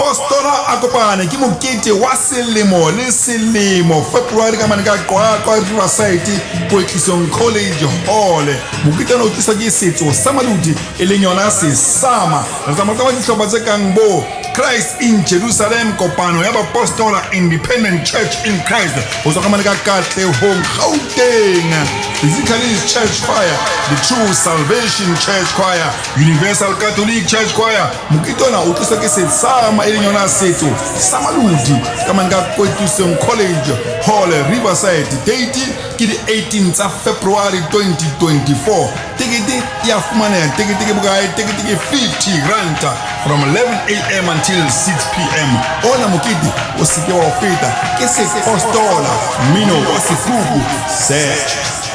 Sepostola akopane ke mokete wa selemo le selemo February ka manika kwa Riverside Poetlisong College Hall. Moketana o tlisa ke setso sa maludi e leng yona sesama re tsamaya ka dihlopha tse kang bo Christ in Jerusalem, kopano ya Sepostola Independent Church in Christ o tswa ka manika Katlehong Gauteng, physically church choir, the True Salvation Church Choir, Universal Catholic Church Choir. Moketana o tlisa ke sesama e leng yona setso sa maludi ka manika Poetlisong College Hall Riverside. Date ke di 18 tsa February 2024. Tikete ya fumana tikete ke bokae? Tikete ke 50 rand from 11 a.m. until 6 p.m. Ona mokete o seke wa feta ke Sepostola, mino wa sekuku search.